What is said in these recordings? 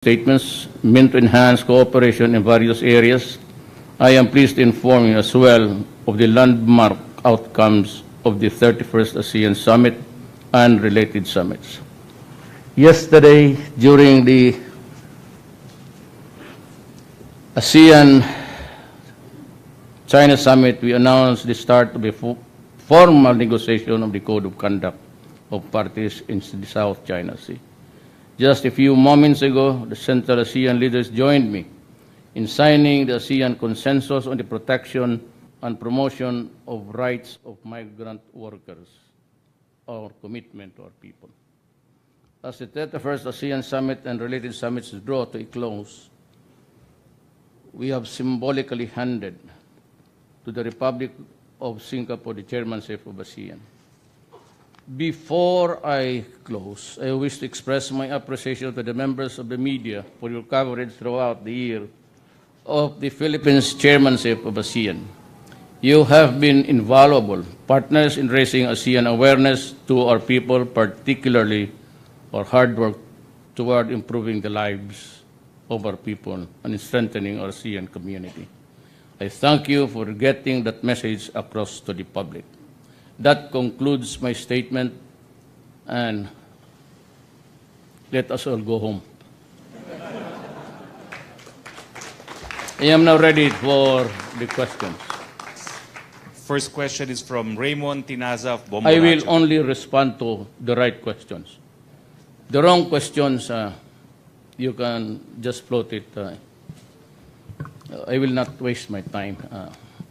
statements meant to enhance cooperation in various areas. I am pleased to inform you as well of the landmark outcomes of the 31st ASEAN Summit and related summits. Yesterday, during the ASEAN-China Summit, we announced the start of a formal negotiation of the Code of Conduct of parties in the South China Sea. Just a few moments ago, the Central ASEAN leaders joined me in signing the ASEAN Consensus on the Protection and Promotion of Rights of Migrant Workers, our commitment to our people. As the 31st ASEAN Summit and related summits draw to a close, we have symbolically handed to the Republic of Singapore the chairmanship of ASEAN. Before I close, I wish to express my appreciation to the members of the media for your coverage throughout the year of the Philippines chairmanship of ASEAN. You have been invaluable partners in raising ASEAN awareness to our people, particularly our hard work toward improving the lives of our people and strengthening our ASEAN community. I thank you for getting that message across to the public. That concludes my statement, and let us all go home. I am now ready for the questions. First question is from Raymond Tinaza of Bomboracho. I will only respond to the right questions. The wrong questions, you can just float it. I will not waste my time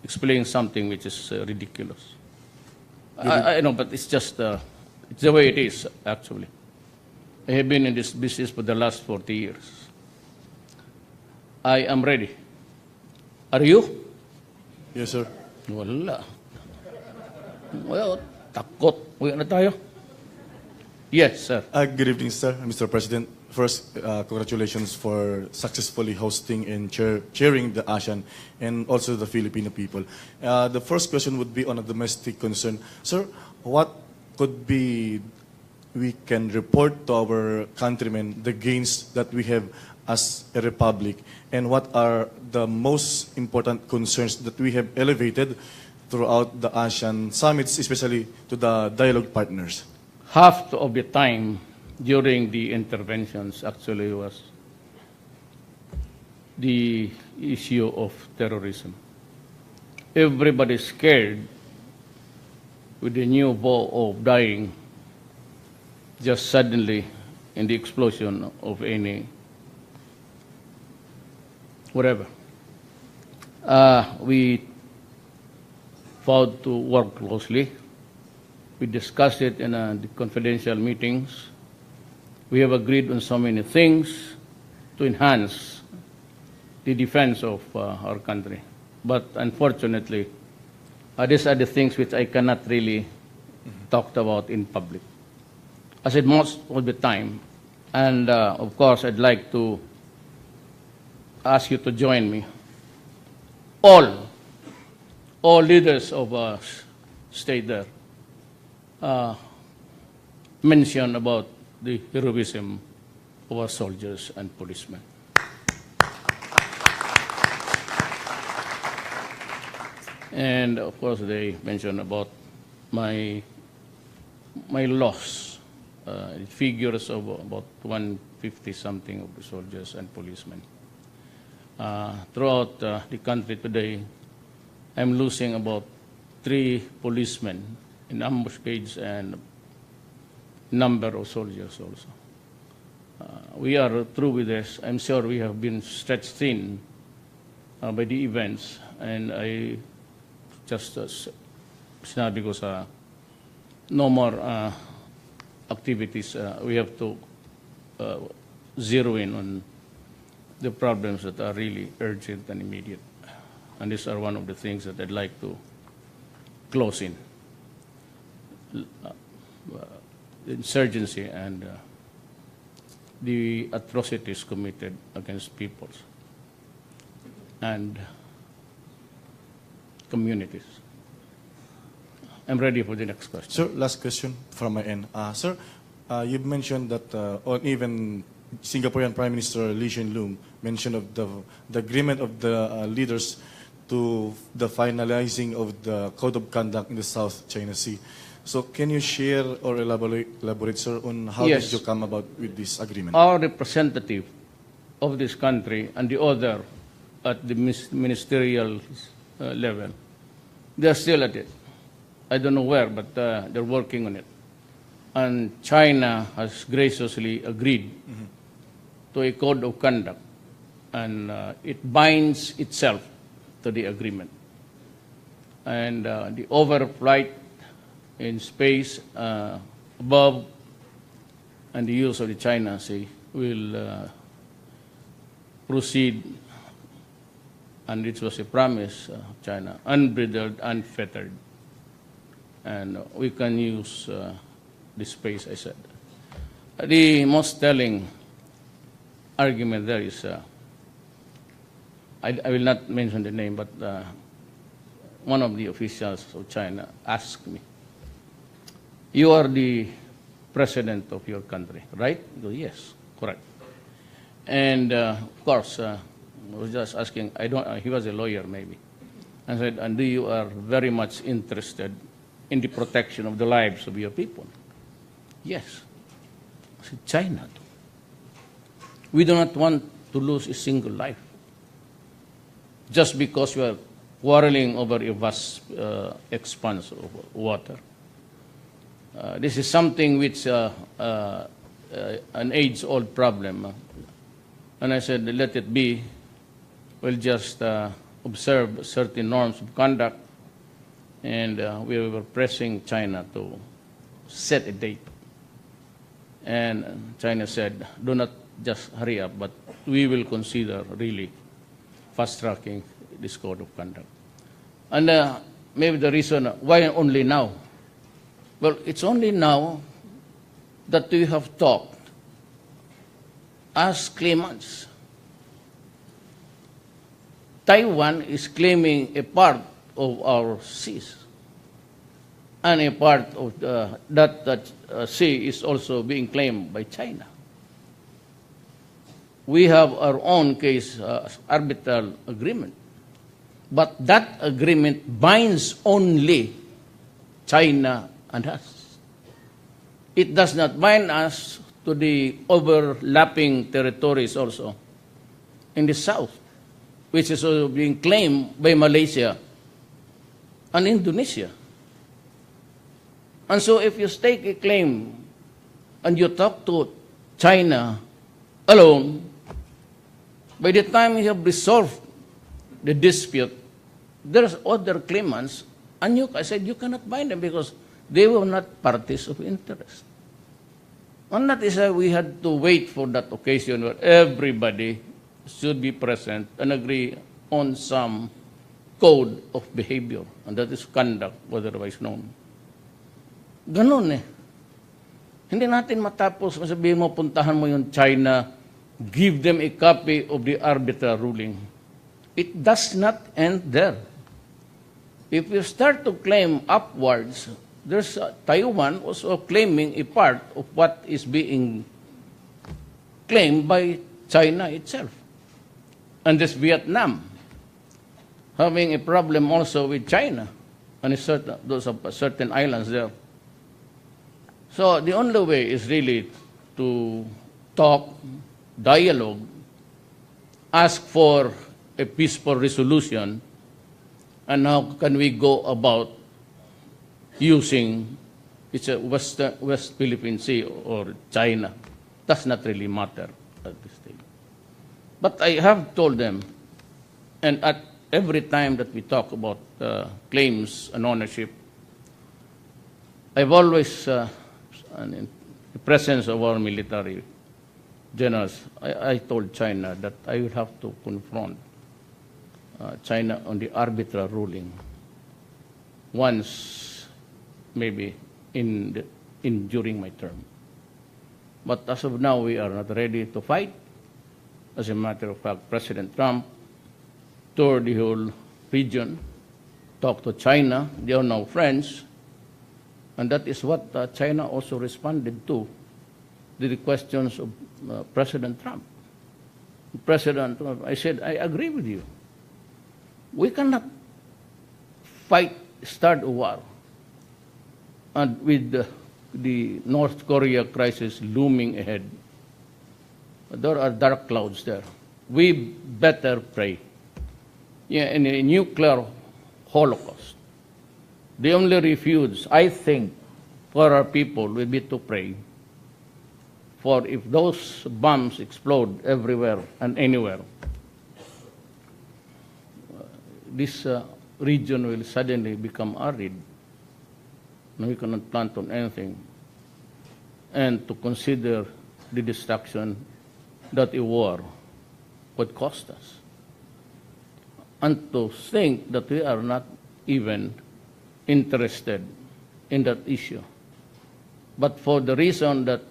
explaining something which is ridiculous. I know, but it's just it's the way it is, actually. I have been in this business for the last 40 years. I am ready. Are you? Yes, sir. Wala. Well, takot. Uwi na tayo. Yes, sir. Good evening, sir, Mr. President. First, congratulations for successfully hosting and chairing the ASEAN and also the Filipino people. The first question would be on a domestic concern. Sir, what could be we can report to our countrymen the gains that we have as a republic, and what are the most important concerns that we have elevated throughout the ASEAN summits, especially to the dialogue partners? Half of the time during the interventions actually was the issue of terrorism. Everybody's scared with the new vow of dying just suddenly in the explosion of any whatever. We vowed to work closely. We discussed it in the confidential meetings. We have agreed on so many things to enhance the defense of our country. But unfortunately, these are the things which I cannot really talk about in public. I said most of the time, and of course I'd like to ask you to join me. All leaders of state there mention about the heroism of our soldiers and policemen. And of course they mention about my loss, figures of about 150 something of the soldiers and policemen. Throughout the country today, I'm losing about 3 policemen in ambuscades and number of soldiers also. We are through with this. I'm sure we have been stretched thin by the events, and I just sinabi ko sa no more activities. We have to zero in on the problems that are really urgent and immediate. And these are one of the things that I'd like to close in. Insurgency and the atrocities committed against peoples and communities. I'm ready for the next question. Sir, last question from my end. Sir, you've mentioned that on even Singaporean Prime Minister Lee Hsien Loong mentioned of the agreement of the leaders to the finalizing of the Code of Conduct in the South China Sea. So can you share or elaborate, sir, on how Yes. did you come about with this agreement? Our representative of this country and the other at the ministerial level, they're still at it. I don't know where, but they're working on it. And China has graciously agreed to a code of conduct, and it binds itself to the agreement. And the overflight in space above and the use of the China Sea will proceed, and it was a promise of China, unbridled, unfettered. And we can use the space, I said. The most telling argument there is, I will not mention the name, but one of the officials of China asked me, "You are the president of your country, right?" I go, "Yes, correct." And of course, I was just asking, he was a lawyer maybe. I said, "And you are very much interested in the protection of the lives of your people?" "Yes." I said, "China too. We do not want to lose a single life just because we are quarreling over a vast expanse of water. This is something which an age-old problem." And I said, "Let it be. We'll just observe certain norms of conduct." And we were pressing China to set a date. And China said, "Do not just hurry up, but we will consider really fast-tracking this code of conduct." And maybe the reason, why only now? Well, it's only now that we have talked as claimants. Taiwan is claiming a part of our seas, and a part of that sea is also being claimed by China. We have our own case, arbitral agreement, but that agreement binds only China and us. It does not bind us to the overlapping territories also in the south, which is also being claimed by Malaysia and Indonesia. And so if you stake a claim and you talk to China alone, by the time you have resolved the dispute, there's other claimants, and I said you cannot bind them because they were not parties of interest. And that is why we had to wait for that occasion where everybody should be present and agree on some code of behavior, and that is conduct, otherwise known. Ganun eh. Hindi natin matapos, masabihin mo, puntahan mo yung China, give them a copy of the arbitral ruling. It does not end there. If you start to claim upwards, there's Taiwan also claiming a part of what is being claimed by China itself. And there's Vietnam having a problem also with China and those certain islands there. So the only way is really to talk, dialogue, ask for a peaceful resolution, and how can we go about using it's a West Philippine Sea or China. Does not really matter at this stage. But I have told them, and at every time that we talk about claims and ownership, I've always, in the presence of our military generals, I told China that I will have to confront China on the arbitral ruling once, maybe during my term. But as of now, we are not ready to fight. As a matter of fact, President Trump toured the whole region, talked to China. They are now friends. And that is what China also responded to the questions of President Trump. President Trump, I said, I agree with you. We cannot start a war, and with the North Korea crisis looming ahead, there are dark clouds there. We better pray. Yeah, in a nuclear holocaust, the only refuge, I think, for our people will be to pray. For if those bombs explode everywhere and anywhere, this region will suddenly become arid. We cannot plant on anything. And to consider the destruction that a war would cost us. And to think that we are not even interested in that issue. But for the reason that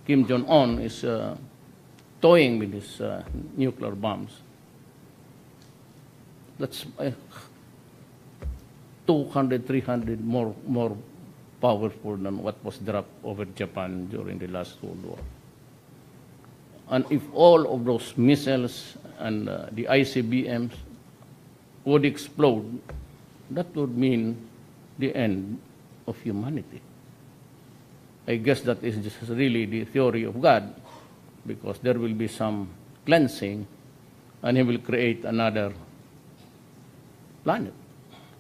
Kim Jong-un is toying with his nuclear bombs, that's 200, 300 more powerful than what was dropped over Japan during the last World War. And if all of those missiles and the ICBMs would explode, that would mean the end of humanity. I guess that is just really the theory of God, because there will be some cleansing, and He will create another planet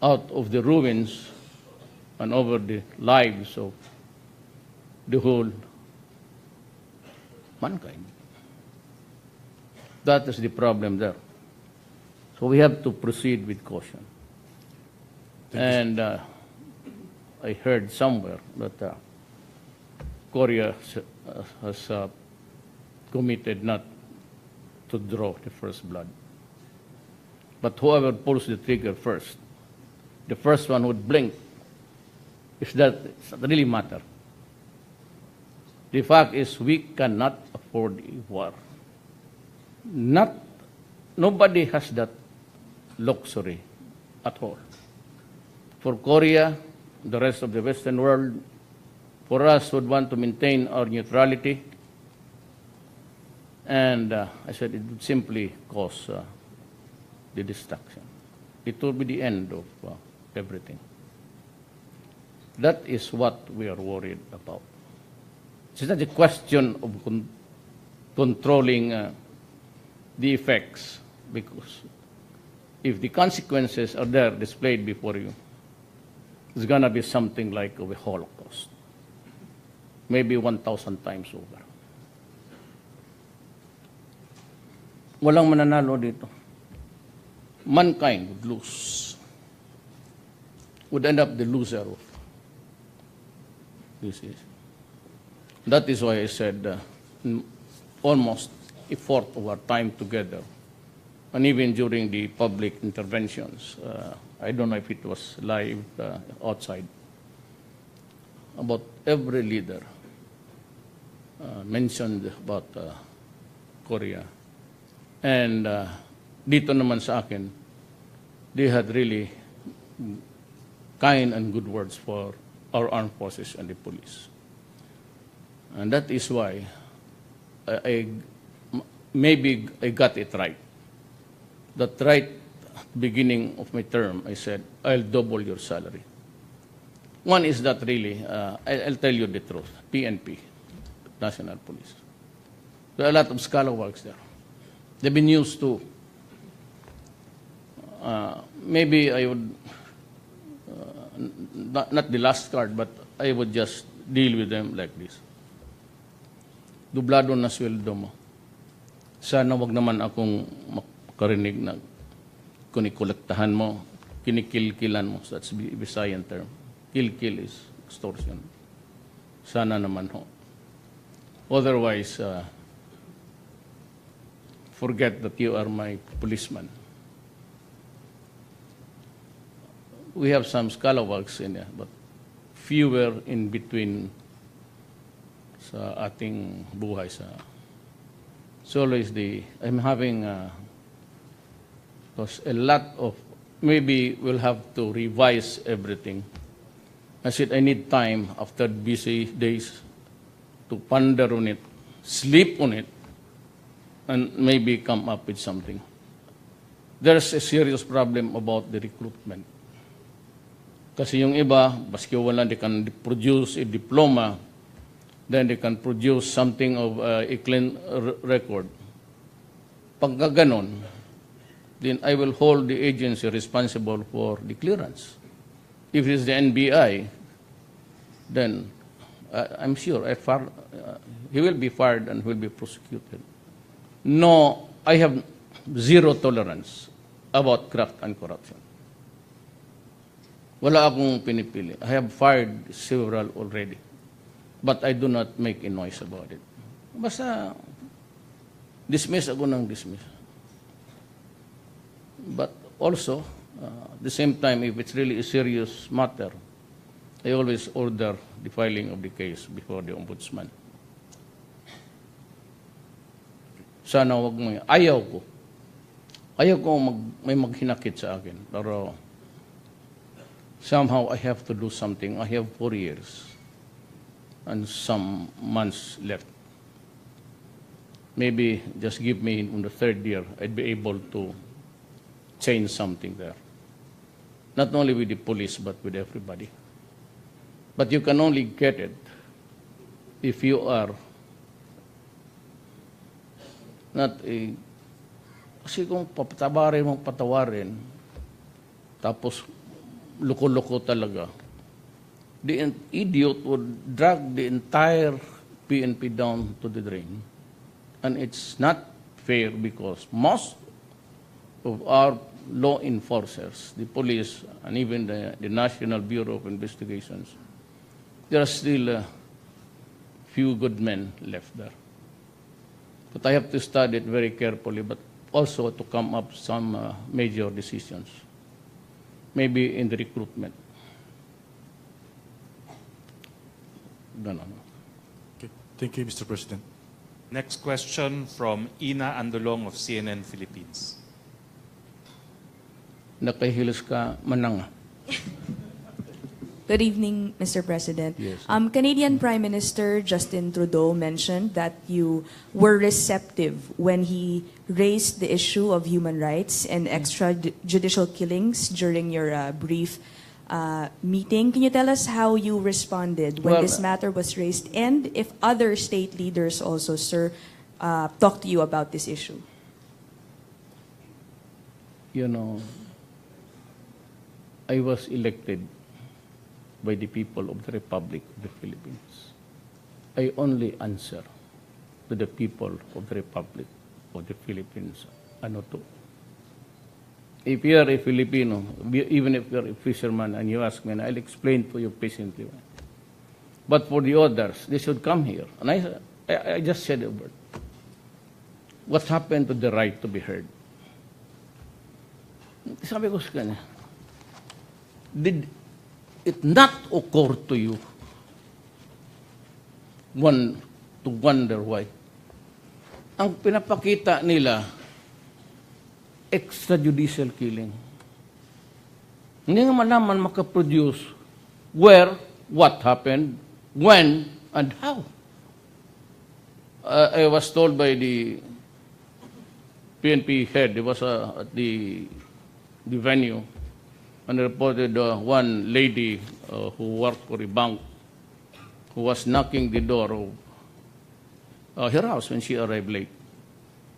out of the ruins and over the lives of the whole mankind. That is the problem there. So we have to proceed with caution. And I heard somewhere that Korea has committed not to draw the first blood. But whoever pulls the trigger first, the first one would blink. It doesn't really matter. The fact is we cannot afford a war. Nobody has that luxury at all. For Korea, the rest of the Western world, for us would want to maintain our neutrality, and I said it would simply cause the destruction. It will be the end of everything. That is what we are worried about. It's not a question of controlling the effects, because if the consequences are there displayed before you, it's going to be something like a Holocaust, maybe 1,000 times over. Walang mananalo dito. Mankind would lose, would end up the loser of this is. That is why I said almost a fourth of our time together, and even during the public interventions, I don't know if it was live outside, about every leader mentioned about Korea. And dito naman sa akin, they had really kind and good words for our armed forces and the police. And that is why maybe I got it right. That right at the beginning of my term, I said, I'll double your salary. One is that really, I'll tell you the truth, PNP, National Police. There are a lot of scalawags there. They've been used to, maybe I would, not the last card, but I would just deal with them like this. Dublado na sweldo mo. Sana wag naman akong makarinig na kunikolektahan mo, kinikilkilan mo. That's the Visayan term. Kill is extortion. Sana naman ho. Otherwise, forget that you are my policeman. We have some scalawags in there, but fewer in between sa ating buhay sa. So always I'm having because a lot of, maybe we'll have to revise everything. I said I need time after busy days to ponder on it, sleep on it, and maybe come up with something. There's a serious problem about the recruitment. Kasi yung iba, baski wala, they can produce a diploma, then they can produce something of a clean record. Pagka ganon, then I will hold the agency responsible for the clearance. If it is the NBI, then I'm sure he will be fired and will be prosecuted. No, I have zero tolerance about graft and corruption. Wala akong pinipili. I have fired several already. But I do not make a noise about it. Basta, dismiss ako ng dismiss. But also, at the same time, if it's really a serious matter, I always order the filing of the case before the ombudsman. Sana wag mo. Ayaw ko. Ayaw ko may maghinakit sa akin. Pero somehow I have to do something. I have 4 years and some months left. Maybe just give me in the 3rd year, I'd be able to change something there. Not only with the police, but with everybody. But you can only get it if you are not a... Kasi kung patawarin, tapos loko-loko talaga, the idiot would drag the entire PNP down to the drain. And it's not fair because most of our law enforcers, the police, and even the National Bureau of Investigations, there are still a few good men left there. But I have to study it very carefully, but also to come up some major decisions, maybe in the recruitment. No. Okay. Thank you, Mr. President. Next question from Ina Andolong of CNN Philippines. Nakahilos ka, mananga. Good evening, Mr. President. Yes. Canadian Prime Minister Justin Trudeau mentioned that you were receptive when he raised the issue of human rights and extrajudicial killings during your brief meeting. Can you tell us how you responded when this matter was raised and if other state leaders also, sir, talked to you about this issue? You know, I was elected by the people of the Republic of the Philippines. I only answer to the people of the Republic of the Philippines. Ano to? If you are a Filipino, even if you are a fisherman and you ask me, and I'll explain to you patiently. But for the others, they should come here. And I just said a word. What happened to the right to be heard? Sabi ko sa kanya, did it not occur to you to wonder why? Ang pinapakita nila, extrajudicial killing. Hindi nga naman makaproduce where, what happened, when, and how. I was told by the PNP head, it was at the venue, and reported one lady who worked for a bank who was knocking the door of her house when she arrived late.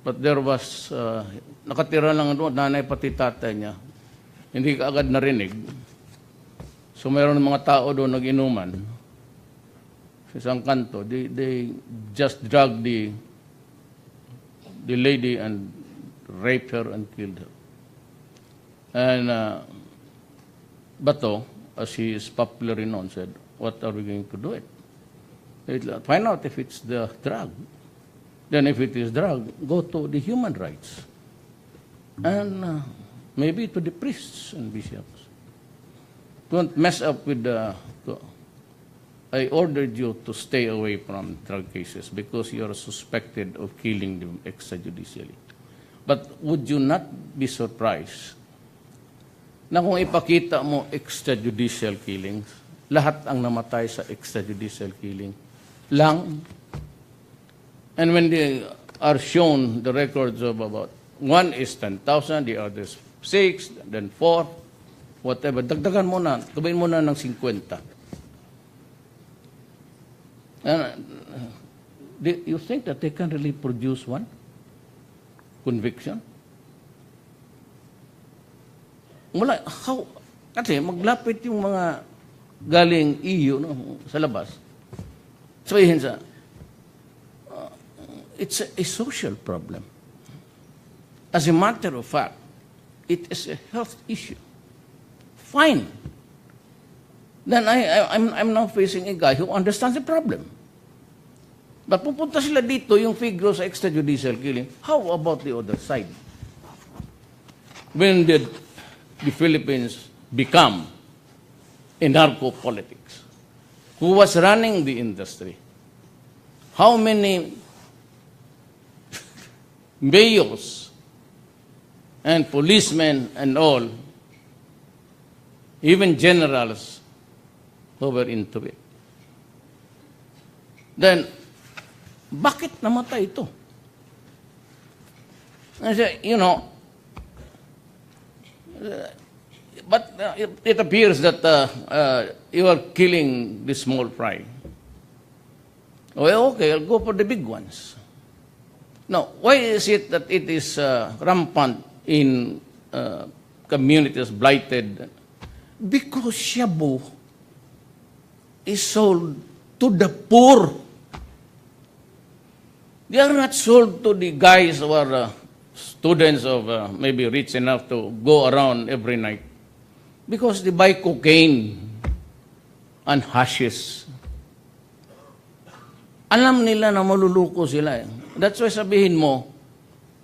But there was, nakatira lang doon, nanay pati tatay niya. Hindi ka agad narinig. So mayroon mga tao doon nag-inuman. Sa isang kanto, they just dragged the lady and raped her and killed her. And Bato, as he is popularly known, said, what are we going to do it? Find out if it's the drug. Then if it is drug, go to the human rights. And maybe to the priests and bishops. Don't mess up with I ordered you to stay away from drug cases because you are suspected of killing them extrajudicially. But would you not be surprised na kung ipakita mo extrajudicial killings, lahat ang namatay sa extrajudicial killing, lang. And when they are shown the records of about one is 10,000, the other is 6, then 4, whatever, dagdagan mo na, gawin mo na ng 50. Do you think that they can really produce one conviction? Wala, how? Kasi maglapit yung mga galing EU no, sa labas. Sabihin sa, it's a social problem. As a matter of fact, it is a health issue. Fine. Then I'm now facing a guy who understands the problem. But pupunta sila dito, yung figure sa extrajudicial killing. How about the other side? When did the Philippines become a narco-politics? Who was running the industry? How many mayors and policemen and all, even generals who were into it? Then, bakit namatay ito? I say, you know, but it appears that you are killing the small fry. Well, okay, I'll go for the big ones. Now, why is it that it is rampant in communities blighted? Because shabu is sold to the poor. They are not sold to the guys who are students of maybe rich enough to go around every night. Because they buy cocaine and hashish. Alam nila na maluluko sila. That's why sabihin mo,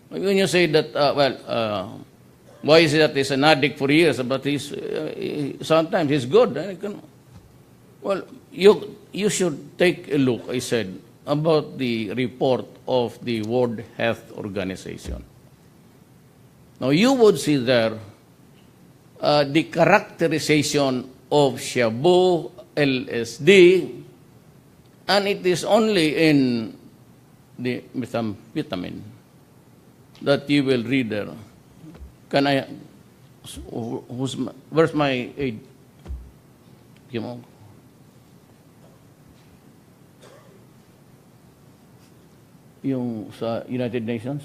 when you say that, why is it that he's an addict for years, but sometimes he's good. Well, you should take a look, I said, about the report of the World Health Organization. Now, you would see there the characterization of shabu, LSD, and it is only in the methamphetamine that you will read there. Can I, where's my aid? Yung sa United Nations?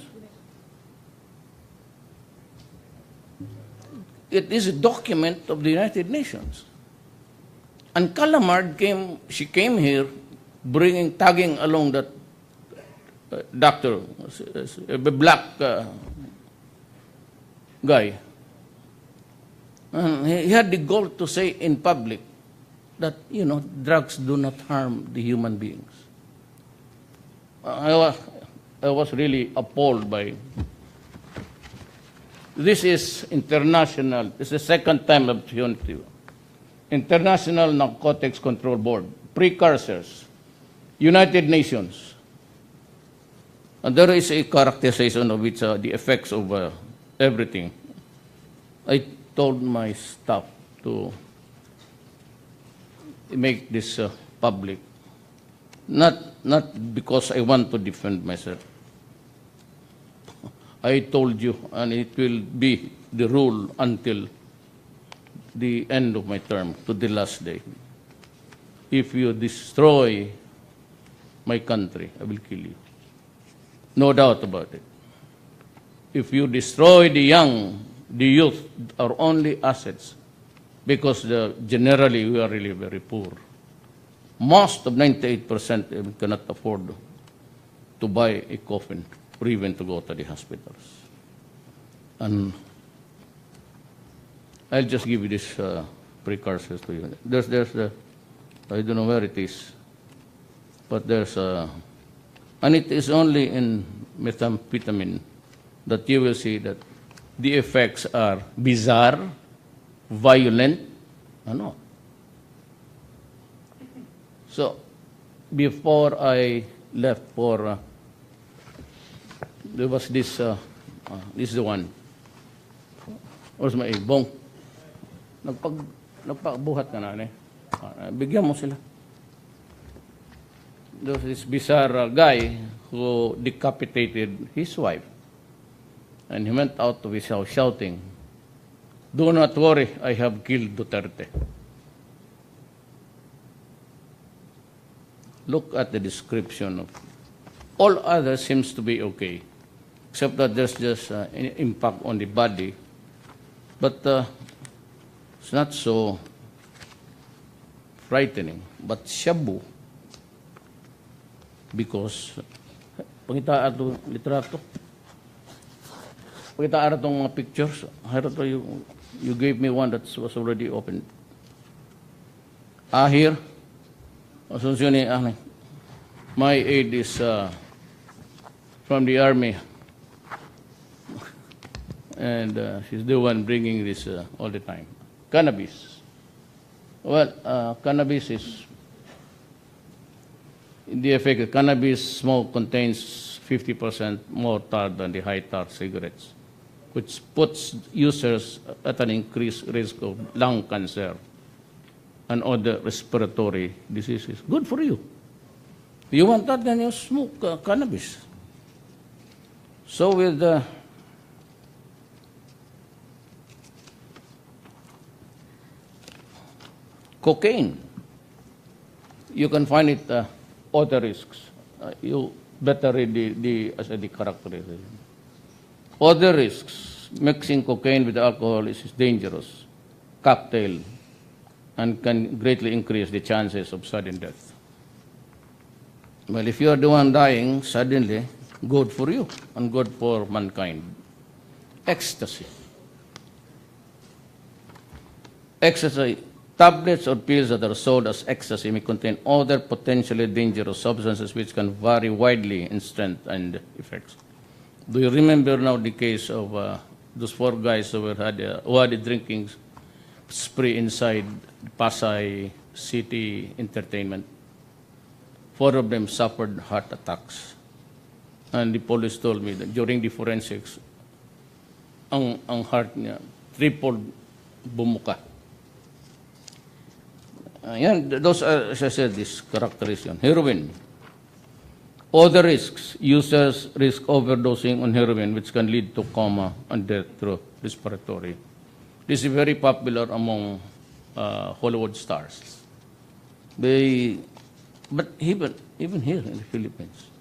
It is a document of the United Nations. And Calamard she came here tagging along that doctor, a black guy. And he had the goal to say in public that, you know, drugs do not harm the human beings. I was really appalled by. This is international. This is the second time of unity. International Narcotics Control Board, precursors, United Nations. And there is a characterization of which the effects of everything. I told my staff to make this public. Not because I want to defend myself. I told you, and it will be the rule until the end of my term, to the last day. If you destroy my country, I will kill you. No doubt about it. If you destroy the young, the youth are only assets, because generally we are really very poor. Most of 98% cannot afford to buy a coffin or even to go to the hospitals. And I'll just give you this precursors to you. There's I don't know where it is, but there's and it is only in methamphetamine that you will see that the effects are bizarre, violent, ano. So, before I left for, there was this, this is the one. Where's my bong? Nagpagbuhat ka na, Bigyan mo sila. there's this bizarre guy who decapitated his wife. And he went out of his house shouting, "Do not worry, I have killed Duterte." Look at the description of all others seems to be okay, except that there's just an impact on the body. But it's not so frightening. But shabu, because pangita ato litrato, pangita atong mga pictures. Harato you gave me one that was already opened. Here, Asuncion my aide is from the army, and she's the one bringing this all the time. Cannabis. Well, cannabis is, in the effect, cannabis smoke contains 50% more tar than the high-tar cigarettes, which puts users at an increased risk of lung cancer and other respiratory diseases. Good for you. You want that, then you smoke cannabis. So with cocaine, you can find it other risks. You better read the characterization. Other risks: mixing cocaine with alcohol is dangerous cocktail and can greatly increase the chances of sudden death. Well, if you are the one dying suddenly, good for you and good for mankind. Ecstasy. Ecstasy. Tablets or pills that are sold as ecstasy may contain other potentially dangerous substances which can vary widely in strength and effects. Do you remember now the case of those 4 guys who had a drinking spree inside Pasay City Entertainment? 4 of them suffered heart attacks. And the police told me that during the forensics, ang heart niya tripled bumuka. Those are, as I said, this characterization. Heroin. Other risks. Users risk overdosing on heroin, which can lead to coma and death through respiratory. This is very popular among Hollywood stars. But even here in the Philippines,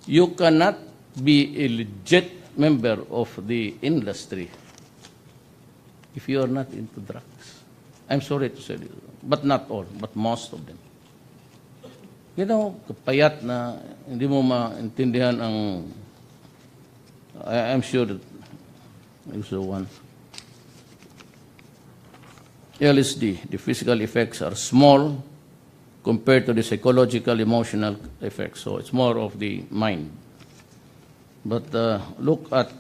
you cannot be a legit member of the industry if you are not into drugs. I'm sorry to say this, but not all, but most of them. You know, kapayat na hindi mo maintindihan ang, I'm sure that you saw one. LSD, the physical effects are small compared to the psychological, emotional effects. So it's more of the mind. But look at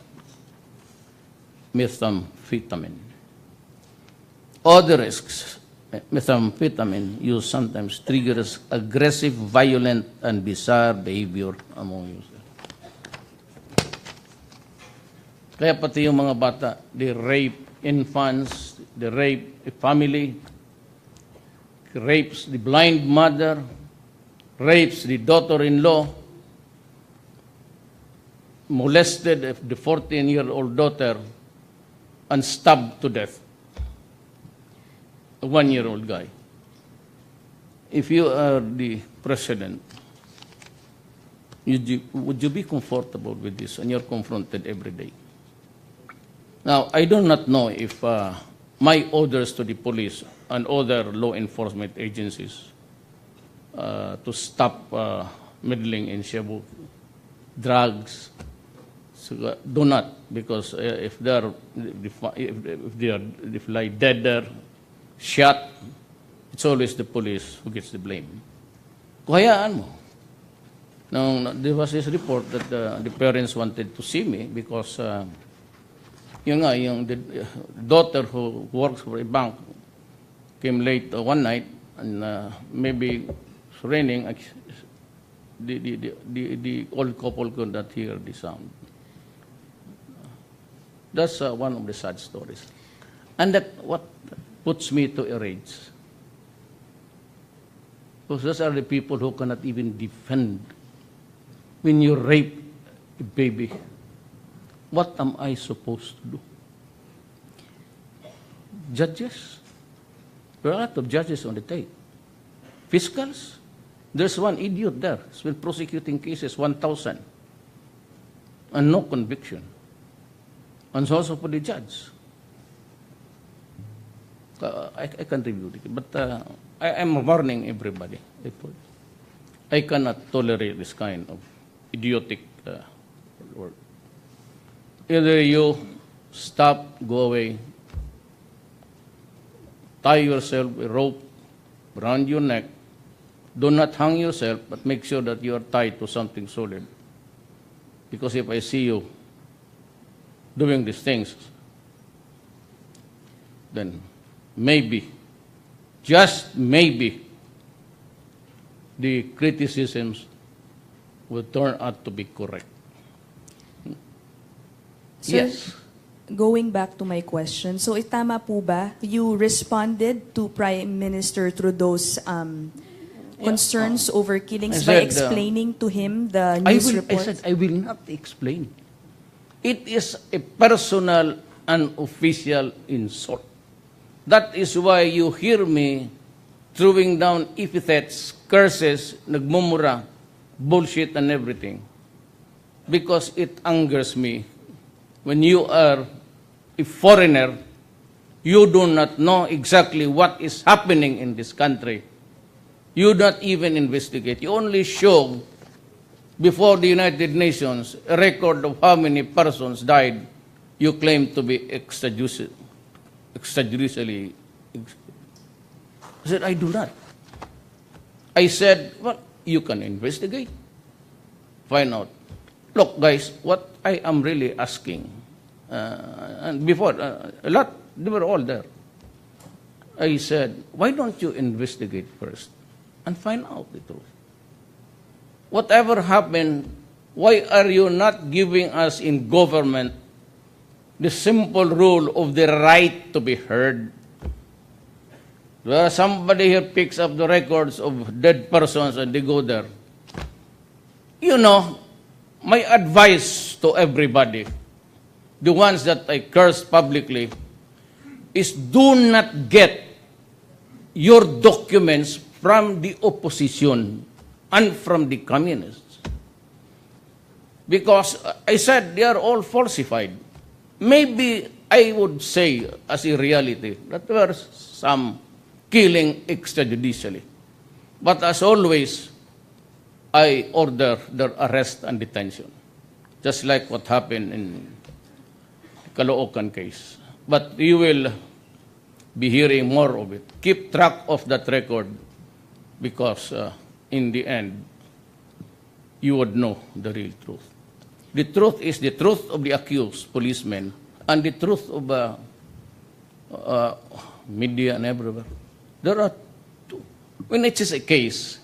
methamphetamine. Other risks. Methamphetamine use sometimes triggers aggressive, violent, and bizarre behavior among users. Kaya pati yung mga bata, they rape infants, they rape a family, rapes the blind mother, rapes the daughter-in-law, molested the 14-year-old daughter, and stabbed to death. A 1-year-old guy. If you are the president, would you be comfortable with this? And you're confronted every day. Now, I do not know if my orders to the police and other law enforcement agencies to stop meddling in Cebu drugs, so, do not, because if they lie dead there, shot, it's always the police who gets the blame. Kuhayaan mo. Now, there was this report that the parents wanted to see me because yung the daughter who works for a bank came late one night, and maybe it's raining. The old couple could not hear the sound. That's one of the sad stories. And that what puts me to a rage. Because those are the people who cannot even defend. When you rape a baby, what am I supposed to do? Judges. There are a lot of judges on the tape. Fiscals. There's one idiot there. He's been prosecuting cases, 1,000. And no conviction. And so also for the judge. I can't review it, but I am warning everybody. I cannot tolerate this kind of idiotic word. Either you stop, go away, tie yourself with a rope around your neck. Do not hang yourself, but make sure that you are tied to something solid. Because if I see you doing these things, then maybe, just maybe, the criticisms will turn out to be correct. Sir, Yes. going back to my question, so tama po ba, you responded to Prime Minister Trudeau's concerns over killings by I said, explaining to him the news report? I said, I will not explain. It is a personal and official insult. That is why you hear me throwing down epithets, curses, nagmumura, bullshit and everything. Because it angers me. When you are a foreigner, you do not know exactly what is happening in this country. You don't even investigate. You only show before the United Nations a record of how many persons died you claim to be extrajudicially. I said, I do not. I said, well, you can investigate. Find out. Look, guys, what I am really asking, and before, a lot, they were all there. I said, why don't you investigate first and find out the truth? Whatever happened, why are you not giving us in government the simple rule of the right to be heard? Where somebody here picks up the records of dead persons and they go there. You know, my advice to everybody, the ones that I curse publicly, is do not get your documents from the opposition and from the communists. Because I said they are all falsified. Maybe I would say as a reality that there were some killing extrajudicially. But as always, I order their arrest and detention, just like what happened in the Caloocan case. But you will be hearing more of it. Keep track of that record because in the end, you would know the real truth. The truth is the truth of the accused policemen and the truth of media and everywhere. There are two. When it is a case,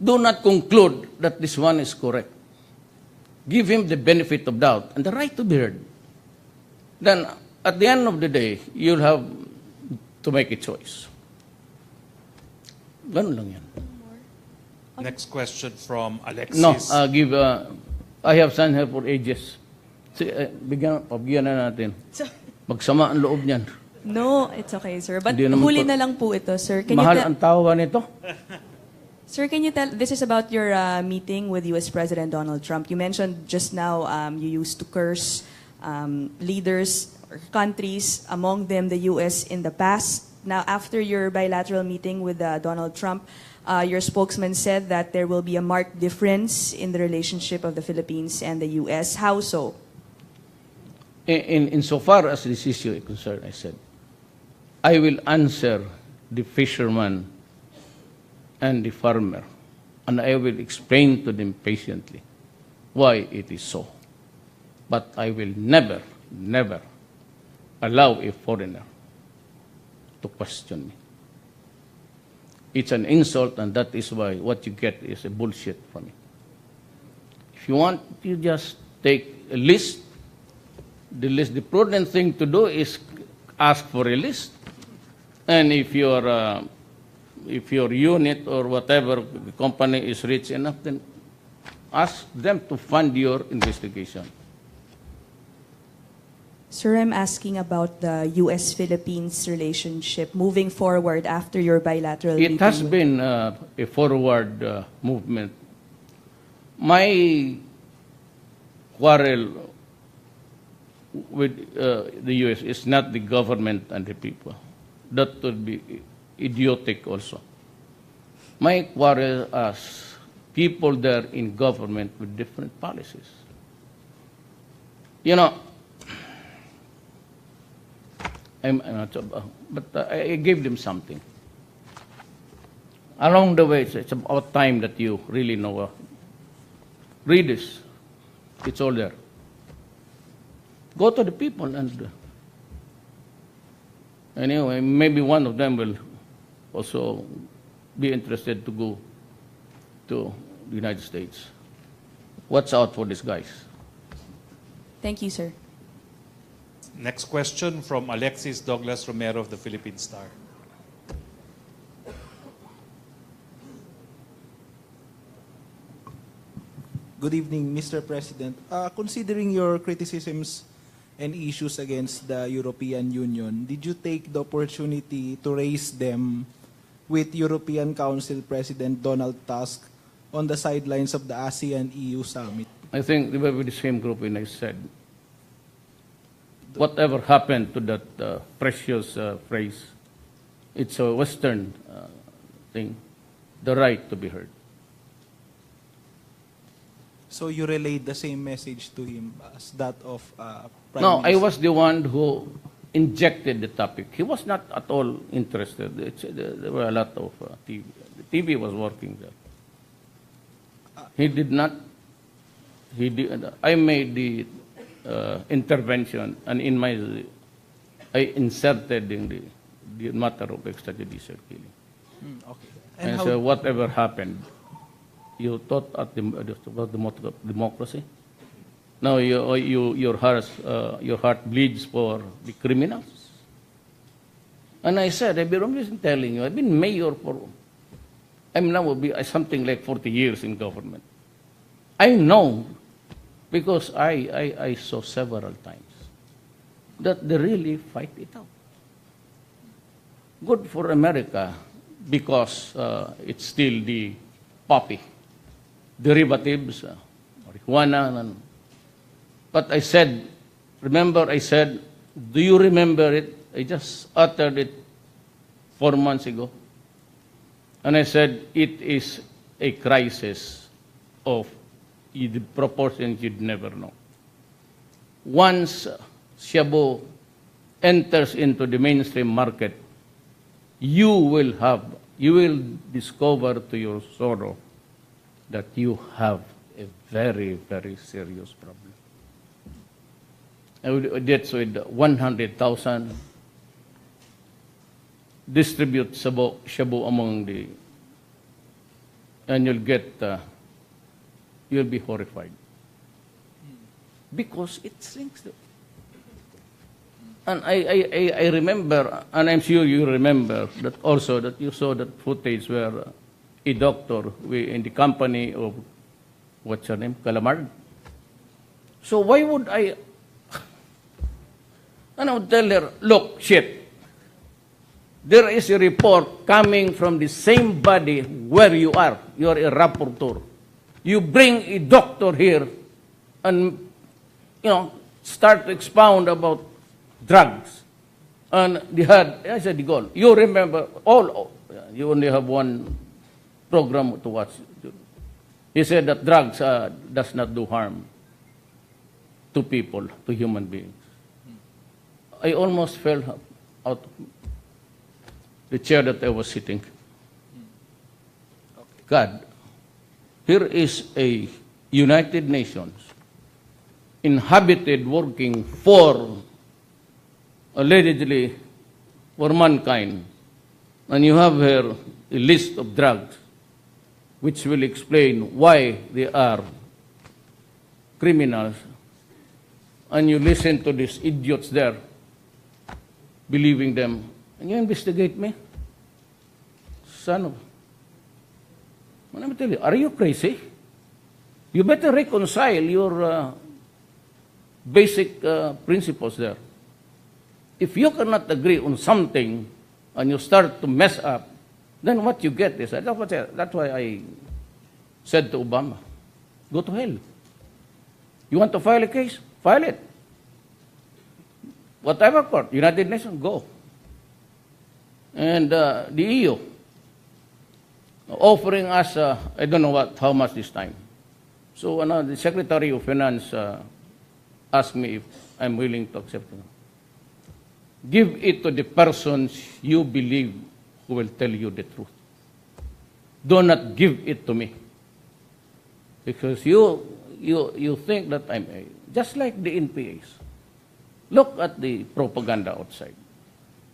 do not conclude that this one is correct. Give him the benefit of doubt and the right to be heard. Then, at the end of the day, you'll have to make a choice. Ganun lang yan. Next question from Alexis. No, I have signed her for ages. Pabigyan na natin. Magsama ang loob niyan. No, it's okay, sir. But Hindi naman huli po- na lang po ito, sir. Mahal ang tawa nito. Sir, can you tell, this is about your meeting with U.S. President Donald Trump. You mentioned just now you used to curse leaders or countries, among them the U.S. in the past. Now, after your bilateral meeting with Donald Trump, your spokesman said that there will be a marked difference in the relationship of the Philippines and the U.S. How so? Insofar as this issue is concerned, I said, I will answer the fisherman and the farmer, and I will explain to them patiently why it is so. But I will never, never allow a foreigner to question me. It's an insult, and that is why what you get is a bullshit from me. If you want, you just take a list. The prudent thing to do is ask for a list. And if you're if your unit or whatever company is rich enough, then ask them to fund your investigation. Sir, I'm asking about the U.S.-Philippines relationship moving forward after your bilateral It meeting has with- been a forward movement. My quarrel with the U.S. is not the government and the people. That would be idiotic also. My quarrel as people there in government with different policies. You know, I'm not, but I gave them something. Along the way, it's about time that you really know. Read this. It's all there. Go to the people and anyway, maybe one of them will also be interested to go to the United States. Watch out for these guys. Thank you, sir. Next question from Alexis Douglas Romero of the Philippine Star. Good evening, Mr. President. Considering your criticisms and issues against the European Union, did you take the opportunity to raise them with European Council President Donald Tusk on the sidelines of the ASEAN-EU summit? I think they were with the same group when I said, whatever happened to that precious phrase, it's a Western thing, the right to be heard. So you relayed the same message to him as that of Prime No, I Minister? was the one who injected the topic. He was not at all interested. There were a lot of TV. The TV was working there. He did not. He did. I made the intervention, and I inserted in the matter of extrajudicial killing. Okay. And how, so whatever happened, you thought about democracy. Now your heart bleeds for the criminals. And I said, I've been telling you, I've been mayor for, I'm now will be something like 40 years in government. I know, because I saw several times that they really fight it out. Good for America, because it's still the poppy derivatives, marijuana. But I said, remember I said, do you remember it? I just uttered it 4 months ago. And I said, it is a crisis of the proportions you'd never know. Once Shabu enters into the mainstream market, you will discover to your sorrow that you have a very, very serious problem. I did so with 100,000, distribute shabu among the, and you'll be horrified. Because it sinks. And I remember, and I'm sure you remember, that also that you saw that footage where a doctor in the company of, what's her name, Calamard. So why would I, and I would tell her, look, shit, there is a report coming from the same body where you are a rapporteur. You bring a doctor here and, start to expound about drugs. And I said, the goal, you remember, you only have one program to watch. He said that drugs does not do harm to people, to human beings. I almost fell out of the chair that I was sitting. God, here is a United Nations inhabited, working for, allegedly, for mankind, and you have here a list of drugs which will explain why they are criminals, and you listen to these idiots there, believing them, and you investigate me? son of... Let me tell you, are you crazy? You better reconcile your basic principles there. If you cannot agree on something and you start to mess up, then what you get is, that's why I said to Obama, go to hell. You want to file a case? File it. Whatever court, United Nations, go. And the EU, offering us, I don't know how much this time. So the Secretary of Finance asked me if I'm willing to accept it. Give it to the persons you believe who will tell you the truth. Do not give it to me. Because you think that I'm just like the NPAs. Look at the propaganda outside.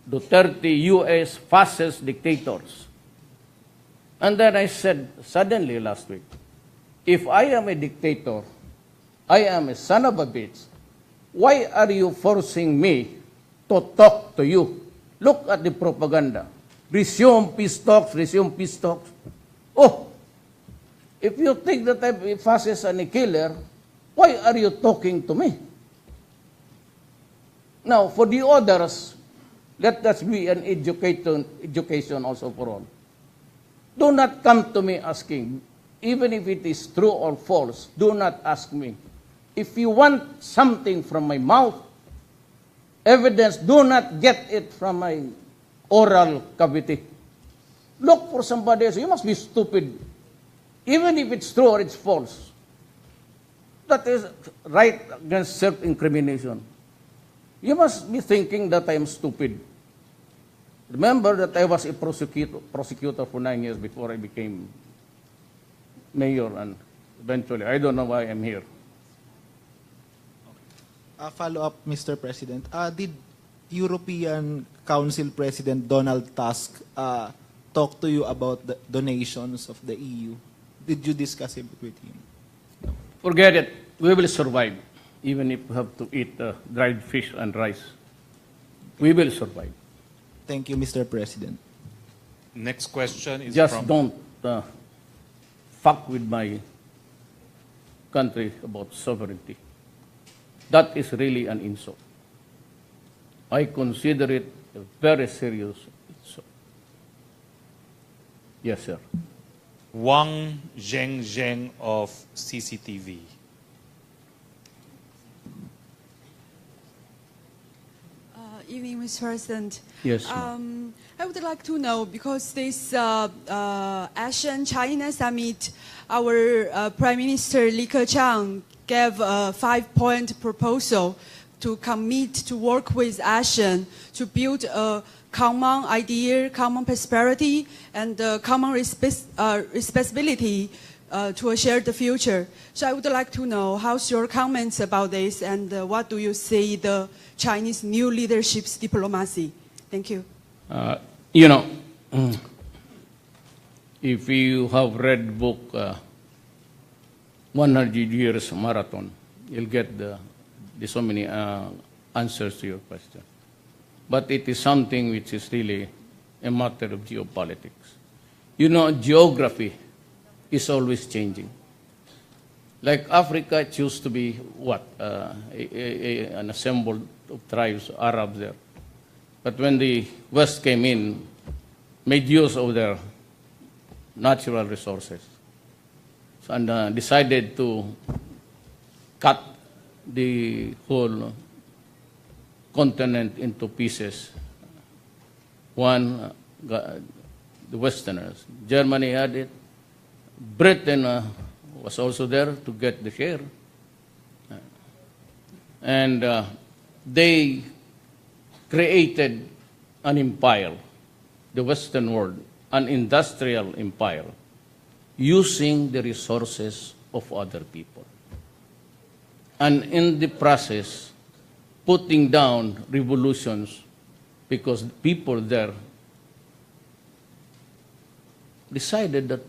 Duterte, U.S. fascist dictators. And then I said suddenly last week, if I am a dictator, I am a son of a bitch, why are you forcing me to talk to you? Look at the propaganda. Resume peace talks, resume peace talks. Oh, if you think that I'm a fascist and a killer, why are you talking to me? Now, for the others, let us be an education also for all. Do not come to me asking, even if it is true or false, do not ask me. If you want something from my mouth, evidence, do not get it from my oral cavity. Look for somebody else. You must be stupid. Even if it's true or it's false. That is right against self-incrimination. You must be thinking that I am stupid. Remember that I was a prosecutor for 9 years before I became mayor, and eventually, I don't know why I'm here. Follow-up, Mr. President. Did European Council President Donald Tusk talk to you about the donations of the EU? Did you discuss it with him? No. Forget it. We will survive, even if we have to eat dried fish and rice. We will survive. Thank you, Mr. President. Next question is Just from... don't fuck with my country about sovereignty. That is really an insult. I consider it a very serious insult. Yes, sir. Wang Zheng of CCTV. Evening, Mr. President. Yes, I would like to know, because this ASEAN-China summit, our Prime Minister Li Keqiang gave a 5-point proposal to commit to work with ASEAN to build a common idea, common prosperity, and common responsibility to a shared future. So I would like to know how's your comments about this, and what do you see the Chinese new leadership's diplomacy? Thank you. If you have read book 100 Years Marathon, you'll get so many answers to your question. But it is something which is really a matter of geopolitics. Geography is always changing. Like Africa, it used to be what? An assembled of tribes, Arabs there. But when the West came in, made use of their natural resources, and decided to cut the whole continent into pieces. One, the Westerners. Germany had it. Britain was also there to get the share. And they created an empire, the Western world, an industrial empire, using the resources of other people. And in the process, putting down revolutions because people there decided that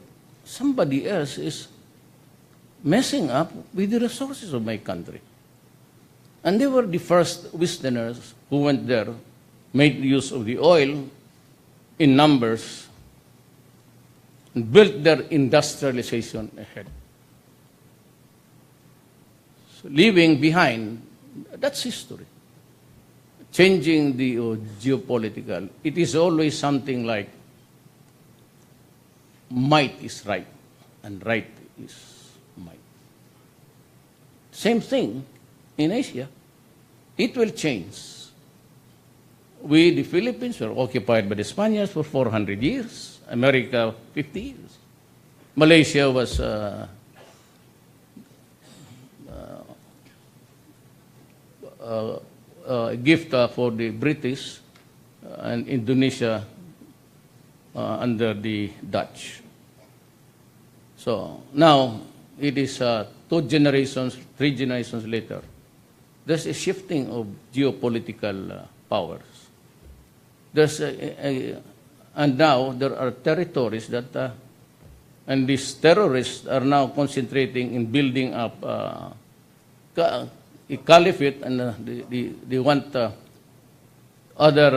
somebody else is messing up with the resources of my country. And they were the first Westerners who went there, made use of the oil in numbers, and built their industrialization ahead. So leaving behind, that's history. Changing the geopolitical, it is always something like might is right and right is might. Same thing in Asia. It will change. We, the Philippines, were occupied by the Spaniards for 400 years. America, 50 years. Malaysia was a gift for the British, and Indonesia under the Dutch. So now it is 2 generations, 3 generations later. There's a shifting of geopolitical powers. There's and now there are territories that, and these terrorists are now concentrating in building up a caliphate, and they want other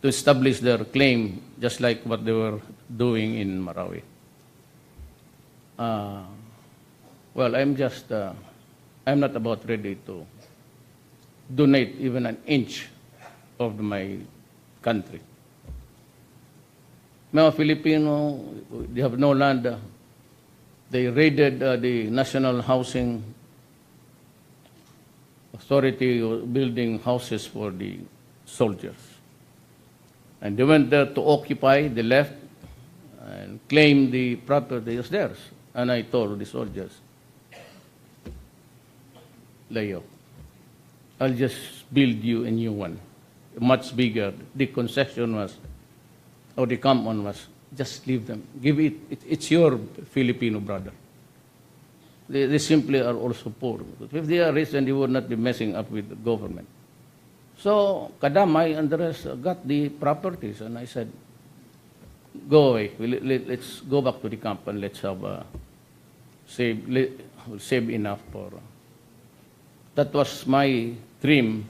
to establish their claim, just like what they were doing in Marawi. Well, I'm not about ready to donate even an inch of my country. Mga Filipino, they have no land. They raided the National Housing Authority building houses for the soldiers. And they went there to occupy, they left, and claimed the property as theirs. And I told the soldiers, Leo, I'll just build you a new one, much bigger. The concession was, or the common was, just leave them. Give it, it's your Filipino brother. They simply are also poor. If they are rich, then they would not be messing up with the government. So Kadamay and the rest got the properties, and I said, go away. Let's go back to the camp and let's have save enough for. That was my dream,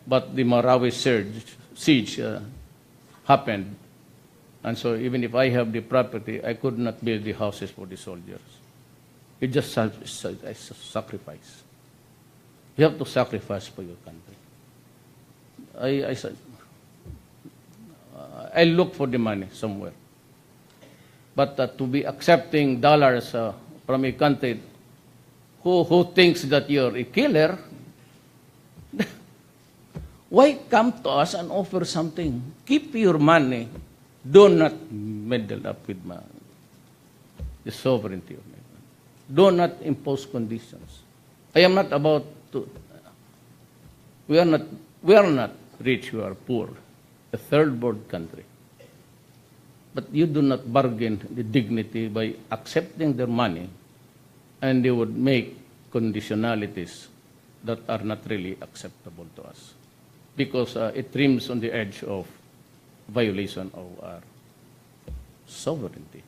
but the Marawi siege happened, and so even if I have the property, I could not build the houses for the soldiers. It's just a sacrifice. You have to sacrifice for your country. I said, I look for the money somewhere. But to be accepting dollars from a country who thinks that you're a killer, why come to us and offer something? Keep your money. Do not meddle up with the sovereignty of my country. Do not impose conditions. I am not about to. We are not rich, we are poor, a third world country. But you do not bargain the dignity by accepting their money, and they would make conditionalities that are not really acceptable to us, because it trims on the edge of violation of our sovereignty.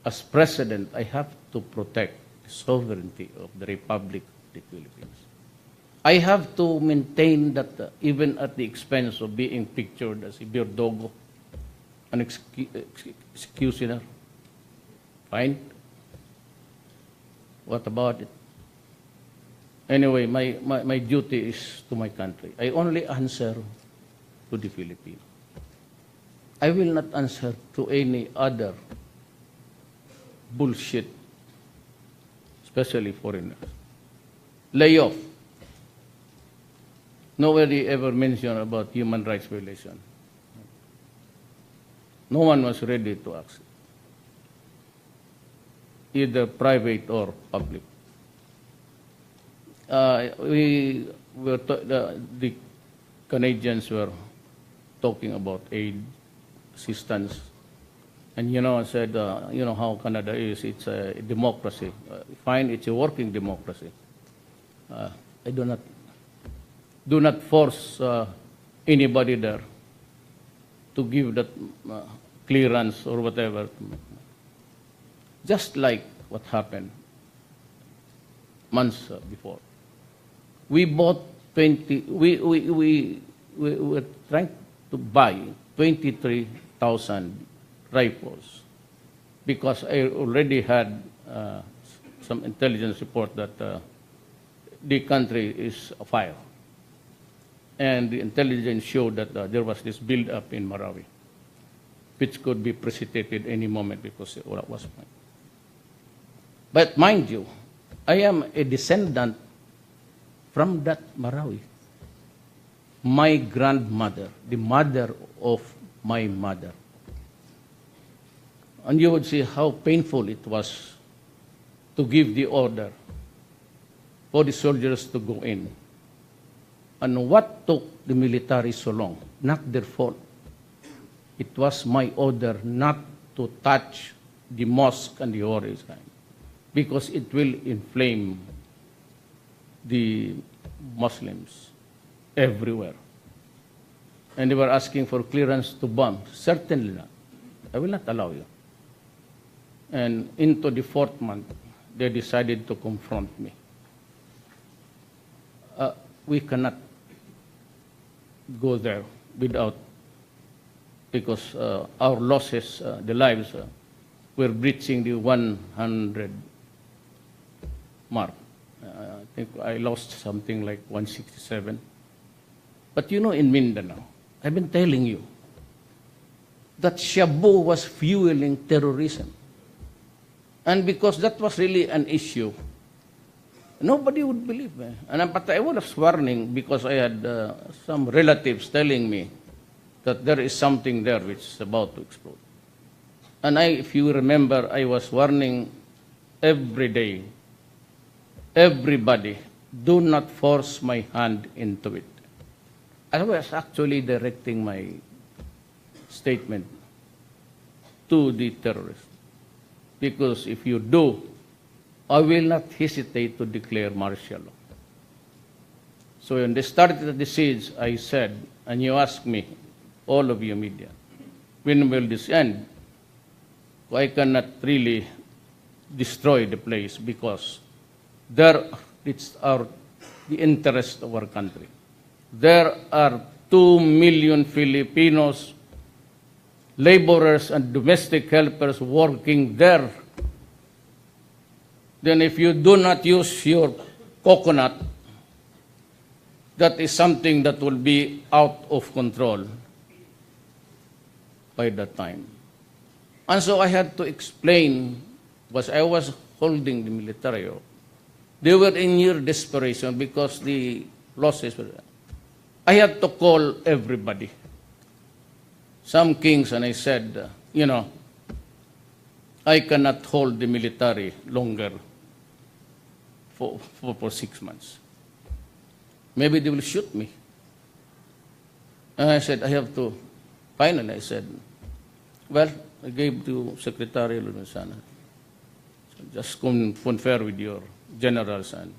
As president, I have to protect the sovereignty of the Republic of the Philippines. I have to maintain that even at the expense of being pictured as a birdogo, an executioner. Fine. What about it? Anyway, my duty is to my country. I only answer to the Philippines. I will not answer to any other bullshit, especially foreigners. Lay off. Nobody ever mentioned about human rights violation. No one was ready to accept, either private or public. The Canadians were talking about aid, assistance, and I said, how Canada is. It's a democracy. Fine, it's a working democracy. I do not force anybody there to give that clearance or whatever. Just like what happened months before. We bought we were trying to buy 23,000 rifles because I already had some intelligence report that the country is afire. And the intelligence showed that there was this build-up in Marawi, which could be precipitated any moment because it was fine. But mind you, I am a descendant from that Marawi. My grandmother, the mother of my mother. And you would see how painful it was to give the order for the soldiers to go in. And what took the military so long? Not their fault. It was my order not to touch the mosque and the Holy Shrine because it will inflame the Muslims everywhere. And they were asking for clearance to bomb. Certainly not. I will not allow you. And into the 4th month, they decided to confront me. We cannot go there without, because our losses, the lives, were breaching the 100 mark. I think I lost something like 167. But you know, in Mindanao, I've been telling you that Shabu was fueling terrorism. And because that was really an issue, nobody would believe me. But I was warning because I had some relatives telling me that there is something there which is about to explode. And if you remember, I was warning every day, everybody, do not force my hand into it. I was actually directing my statement to the terrorists. Because if you do, I will not hesitate to declare martial law. So when they started the siege, I said, and you asked me, all of you media, when will this end? I cannot really destroy the place because there it's the interest of our country. There are 2 million Filipinos, laborers and domestic helpers working there. Then if you do not use your coconut, that is something that will be out of control by that time. And so I had to explain, because I was holding the military. They were in near desperation because the losses were there. I had to call everybody. Some kings, and I said, I cannot hold the military longer for 6 months. Maybe they will shoot me. And I said, I have to. Finally, I said, well, I gave to Secretary Lumisana. So just confer with your generals and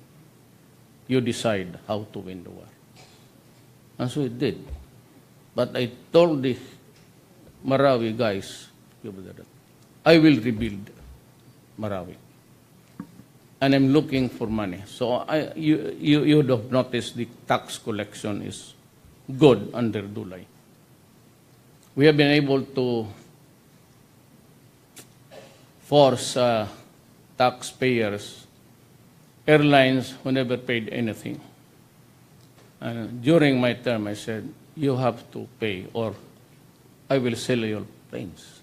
you decide how to win the war. And so it did. But I told the Marawi guys, I will rebuild Marawi. And I'm looking for money. So you would have noticed the tax collection is good under Dulay. We have been able to force taxpayers, airlines who never paid anything. And during my term, I said, you have to pay or I will sell your planes.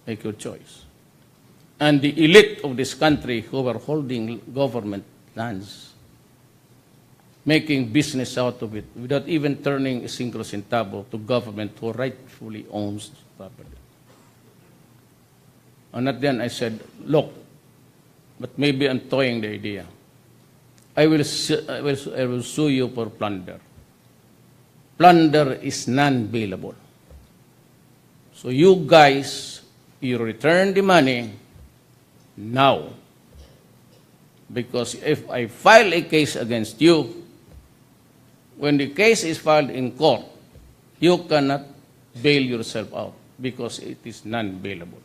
Make your choice. And the elite of this country who were holding government lands, making business out of it without even turning a single centavo to government who rightfully owns property. And at the end I said, look, but maybe I'm toying the idea. I will sue you for plunder. Plunder is non-bailable. So you guys, you return the money now. Because if I file a case against you, when the case is filed in court, you cannot bail yourself out because it is non-bailable.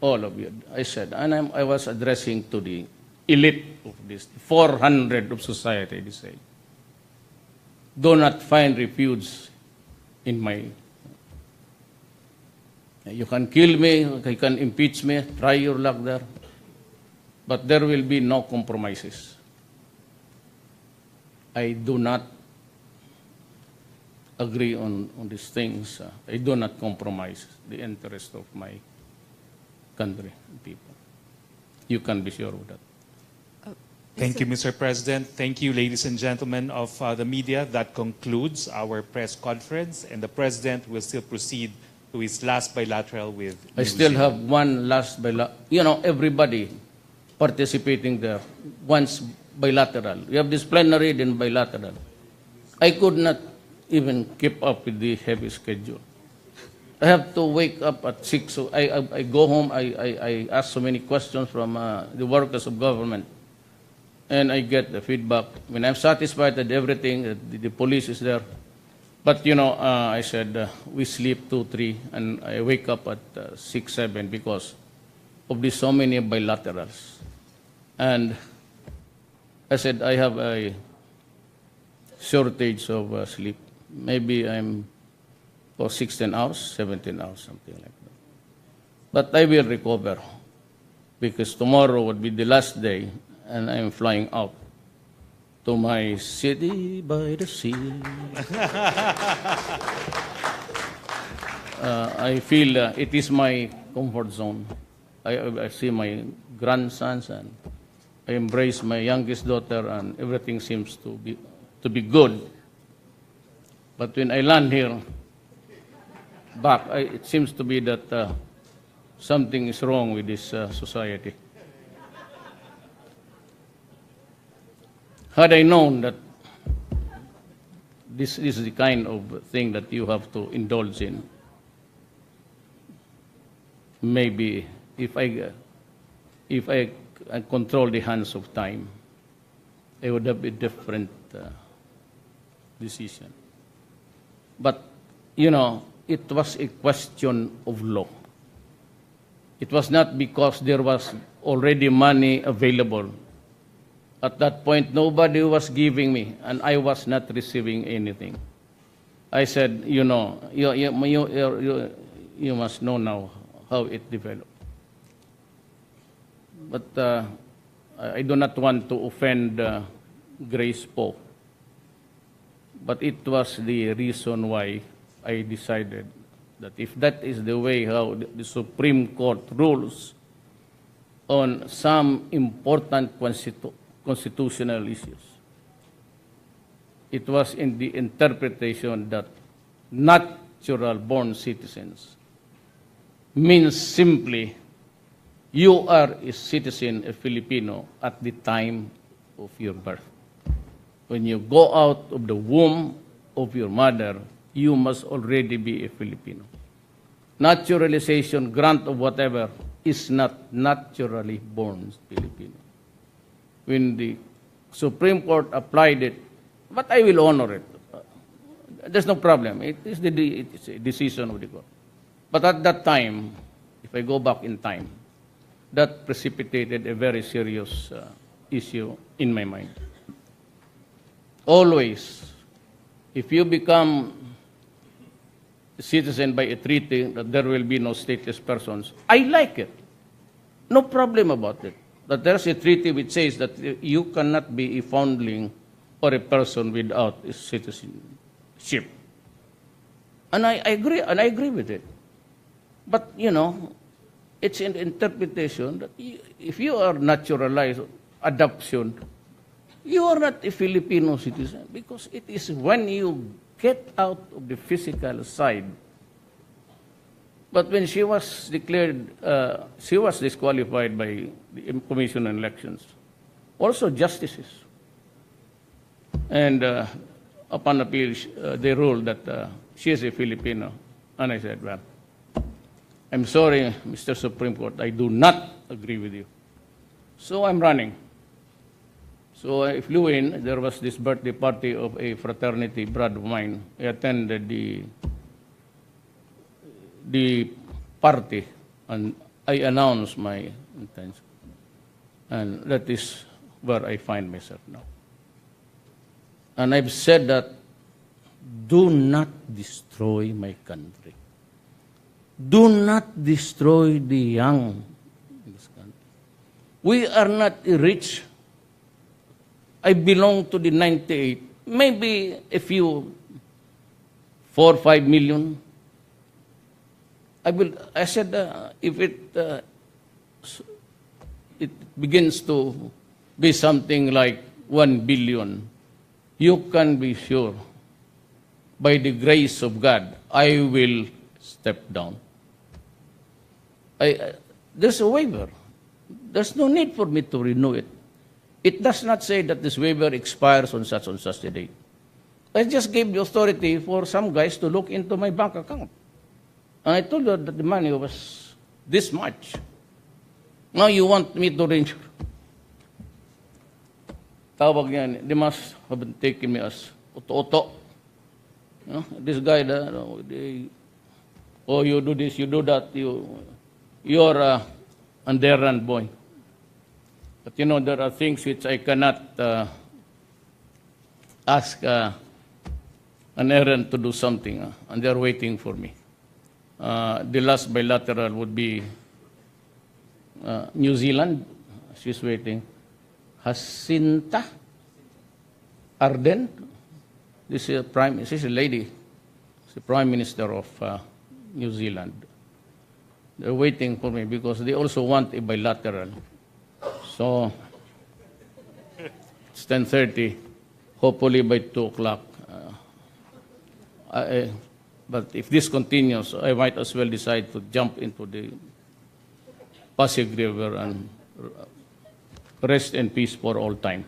All of you, I said, and I was addressing to the elite of this, 400 of society, they say. Do not find refuge in my. You can kill me, you can impeach me, try your luck there. But there will be no compromises. I do not agree on these things. I do not compromise the interest of my country and people. You can be sure of that. Thank you, Mr. President. Thank you, ladies and gentlemen of the media. That concludes our press conference, and the President will still proceed to his last bilateral with I New still Zealand. have one last bilateral. You know, everybody participating there wants bilateral. We have this plenary, then bilateral. I could not even keep up with the heavy schedule. I have to wake up at 6, so I go home, I ask so many questions from the workers of government, and I get the feedback. When I'm satisfied that everything, the police is there. But, you know, I said, we sleep 2, 3, and I wake up at 6, 7 because of the so many bilaterals. And I said, I have a shortage of sleep. Maybe I'm for 16 hours, 17 hours, something like that. But I will recover because tomorrow would be the last day and I'm flying out to my city by the sea. I feel it is my comfort zone. I see my grandsons and I embrace my youngest daughter and everything seems to be good. But when I land here, it seems to be that something is wrong with this society. Had I known that this is the kind of thing that you have to indulge in, maybe if I control the hands of time, it would have a different decision. But, you know, it was a question of law. It was not because there was already money available. At that point, nobody was giving me, and I was not receiving anything. I said, you know, you must know now how it developed. But I do not want to offend Grace Poe. But it was the reason why I decided that if that is the way how the Supreme Court rules on some important constitutional issues, it was in the interpretation that natural-born citizens means simply you are a citizen, a Filipino, at the time of your birth. When you go out of the womb of your mother, you must already be a Filipino. Naturalization, grant of whatever, is not naturally born Filipino. When the Supreme Court applied it, but I will honor it. There's no problem. It is a decision of the court. But at that time, if I go back in time, that precipitated a very serious issue in my mind. Always, if you become a citizen by a treaty that there will be no stateless persons, I like it. No problem about it. But there's a treaty which says that you cannot be a foundling or a person without a citizenship. And I agree with it. But, you know, it's an interpretation that if you are naturalized, adoption, you are not a Filipino citizen because it is when you get out of the physical side. But when she was declared, she was disqualified by the Commission on Elections. Also justices. And upon appeal, they ruled that she is a Filipino. And I said, well, I'm sorry, Mr. Supreme Court, I do not agree with you. So I'm running. So I flew in. There was this birthday party of a fraternity brother of mine. I attended the party, and I announced my intention. And that is where I find myself now. And I've said that, do not destroy my country. do not destroy the young in this country. We are not rich. I belong to the 98. Maybe a few, 4 or 5 million. I said, if it begins to be something like 1 billion, you can be sure, by the grace of God, I will step down. There's a waiver. There's no need for me to renew it. It does not say that this waiver expires on such a date. I just gave the authority for some guys to look into my bank account. And I told you that the money was this much. Now you want me to renew. Tawag yan, they must have taken me as oto-oto. You know, this guy, oh, you do this, you do that, you're an errand boy. But you know, there are things which I cannot ask an errand to do something, and they're waiting for me. The last bilateral would be New Zealand. She's waiting. Jacinta Ardern. This is a lady. She's the Prime Minister of New Zealand. They're waiting for me because they also want a bilateral. So it's 10:30. Hopefully by 2 o'clock. But if this continues, I might as well decide to jump into the Pasig River and rest in peace for all time.